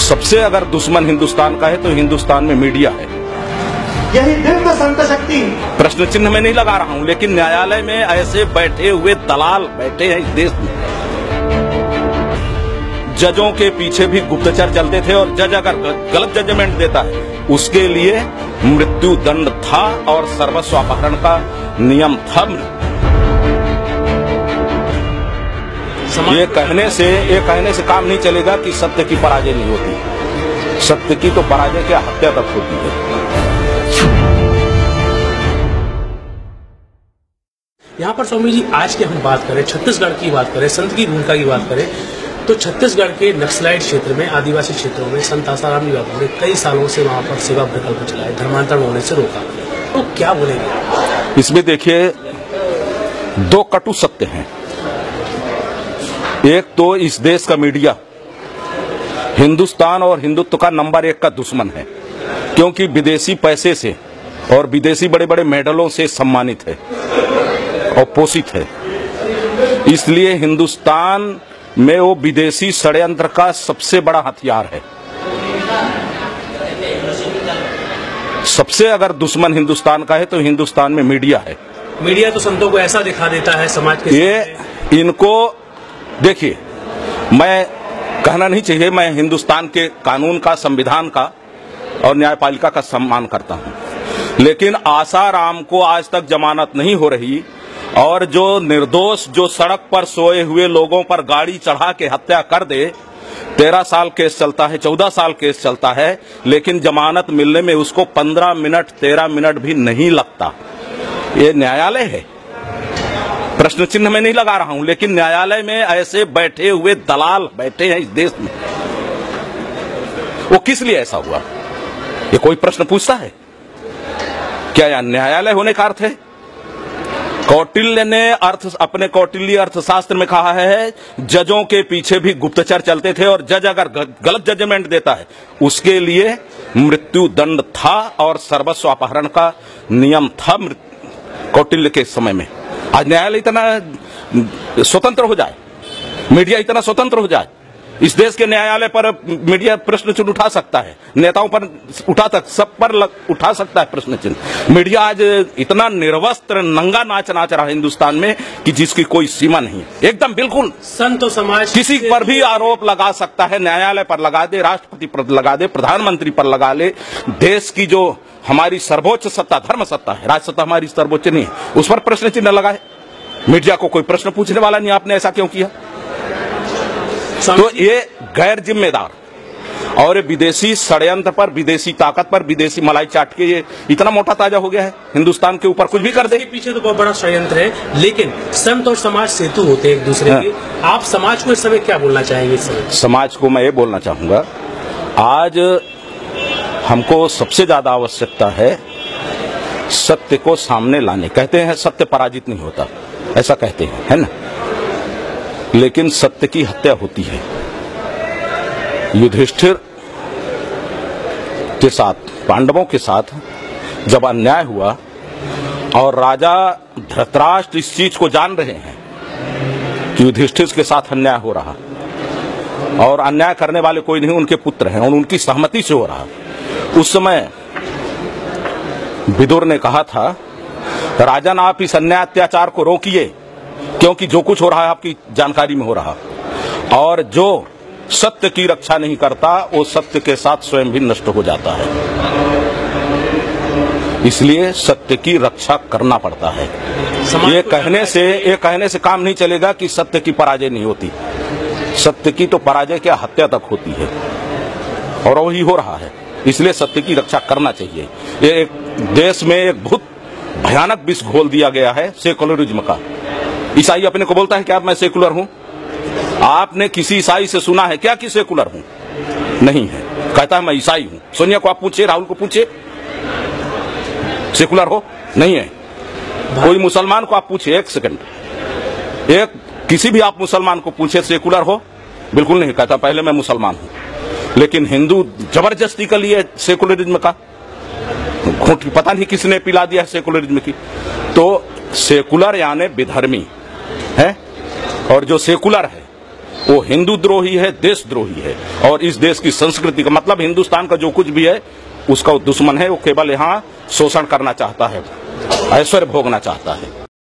सबसे अगर दुश्मन हिंदुस्तान का है तो हिंदुस्तान में मीडिया है। यही दिव्य संत शक्ति। प्रश्न चिन्ह में नहीं लगा रहा हूं, लेकिन न्यायालय में ऐसे बैठे हुए दलाल बैठे हैं इस देश में। जजों के पीछे भी गुप्तचर चलते थे और जज अगर गलत जजमेंट देता है उसके लिए मृत्यु दंड था और सर्वस्व अपहरण का नियम था। ये कहने से काम नहीं चलेगा कि सत्य की पराजय नहीं होती। सत्य की तो पराजय क्या हत्या तक होती है। यहाँ पर स्वामी जी आज की हम बात करें, छत्तीसगढ़ की बात करें, संत की भूमिका की बात करें तो छत्तीसगढ़ के नक्सलाइट क्षेत्र में, आदिवासी क्षेत्रों में संत आसाराम जी बाबू ने कई सालों से वहां पर सेवा प्रकल्प चलाए, धर्मांतरण होने से रोका। तो क्या बोलेंगे? इसमें देखिए दो कटु सत्य हैं। एक तो इस देश का मीडिया हिंदुस्तान और हिंदुत्व का नंबर 1 का दुश्मन है, क्योंकि विदेशी पैसे से और विदेशी बड़े बड़े मेडलों से सम्मानित है और पोषित है। इसलिए हिंदुस्तान में वो विदेशी षड्यंत्र का सबसे बड़ा हथियार है। सबसे अगर दुश्मन हिंदुस्तान का है तो हिंदुस्तान में मीडिया है। मीडिया तो संतों को ऐसा दिखा देता है समाज के, ये इनको देखिए, मैं कहना नहीं चाहिए, मैं हिंदुस्तान के कानून का, संविधान का और न्यायपालिका का सम्मान करता हूं, लेकिन आसाराम को आज तक जमानत नहीं हो रही और जो निर्दोष, जो सड़क पर सोए हुए लोगों पर गाड़ी चढ़ा के हत्या कर दे, 13 साल केस चलता है, 14 साल केस चलता है, लेकिन जमानत मिलने में उसको 15 मिनट 13 मिनट भी नहीं लगता। ये न्यायालय है। प्रश्न चिन्ह में नहीं लगा रहा हूं, लेकिन न्यायालय में ऐसे बैठे हुए दलाल बैठे हैं इस देश में। वो किस लिए ऐसा हुआ, ये कोई प्रश्न पूछता है क्या? यह न्यायालय होने का अर्थ है? कौटिल्य ने अपने कौटिल्य अर्थशास्त्र में कहा है, जजों के पीछे भी गुप्तचर चलते थे और जज अगर गलत जजमेंट देता है उसके लिए मृत्यु दंड था और सर्वस्व अपहरण का नियम था कौटिल्य के समय में। आज न्यायालय इतना स्वतंत्र हो जाए, मीडिया इतना स्वतंत्र हो जाए, इस देश के न्यायालय पर मीडिया प्रश्न चिन्ह उठा सकता है, नेताओं पर सब पर उठा सकता है प्रश्न चिन्ह। मीडिया आज इतना निर्वस्त्र नंगा नाच रहा है हिंदुस्तान में कि जिसकी कोई सीमा नहीं है। एकदम बिल्कुल संत समाज किसी पर भी आरोप लगा सकता है, न्यायालय पर लगा दे, राष्ट्रपति पर लगा दे, प्रधानमंत्री पर लगा ले। देश की जो हमारी सर्वोच्च सत्ता, धर्म सत्ता है, राज सत्ता हमारी सर्वोच्च नहीं है, उस पर प्रश्न चिन्ह लगाए। मीडिया को कोई प्रश्न पूछने वाला नहीं, आपने ऐसा क्यों किया? तो ये गैर जिम्मेदार और विदेशी षड्यंत्र पर, विदेशी ताकत पर, विदेशी मलाई चाट के ये इतना मोटा ताजा हो गया है, हिंदुस्तान के ऊपर कुछ भी कर दे। पीछे तो बहुत बड़ा षड्यंत्र है, लेकिन संत और समाज सेतु होते हैं एक दूसरे के। आप समाज को इस समय क्या बोलना चाहेंगे? इस समय समाज को मैं ये बोलना चाहूंगा, आज हमको सबसे ज्यादा आवश्यकता है सत्य को सामने लाने। कहते हैं सत्य पराजित नहीं होता, ऐसा कहते हैं, है ना? लेकिन सत्य की हत्या होती है। युधिष्ठिर के साथ, पांडवों के साथ जब अन्याय हुआ और राजा धृतराष्ट्र इस चीज को जान रहे हैं कि युधिष्ठिर के साथ अन्याय हो रहा और अन्याय करने वाले कोई नहीं, उनके पुत्र हैं और उनकी सहमति से हो रहा। उस समय विदुर ने कहा था, राजन आप इस अन्याय अत्याचार को रोकिए, क्योंकि जो कुछ हो रहा है आपकी जानकारी में हो रहा, और जो सत्य की रक्षा नहीं करता वो सत्य के साथ स्वयं भी नष्ट हो जाता है। इसलिए सत्य की रक्षा करना पड़ता है। ये कहने से काम नहीं चलेगा कि सत्य की पराजय नहीं होती। सत्य की तो पराजय क्या हत्या तक होती है और वही हो रहा है। इसलिए सत्य की रक्षा करना चाहिए। ये एक देश में एक बहुत भयानक विष घोल दिया गया है सेकुलरिज्म का। ईसाई अपने को बोलता है कि मैं सेकुलर हूं। आपने किसी ईसाई से सुना है क्या कि सेकुलर हूं? नहीं है, कहता है मैं ईसाई हूं। सोनिया को आप पूछिए, राहुल को पूछिए, सेकुलर हो? नहीं है। कोई मुसलमान को आप पूछिए, एक सेकंड, एक किसी भी आप मुसलमान को पूछिए सेकुलर हो? बिल्कुल नहीं, कहता पहले मैं मुसलमान हूं। लेकिन हिंदू जबरदस्ती कर लिए सेकुलरिज्म का, घूंट पता नहीं किसने पिला दिया सेकुलरिज्म की। तो सेकुलर यानी विधर्मी है, और जो सेकुलर है वो हिंदू द्रोही है, देशद्रोही है, और इस देश की संस्कृति का मतलब हिंदुस्तान का जो कुछ भी है उसका दुश्मन है। वो केवल यहाँ शोषण करना चाहता है, ऐश्वर्य भोगना चाहता है।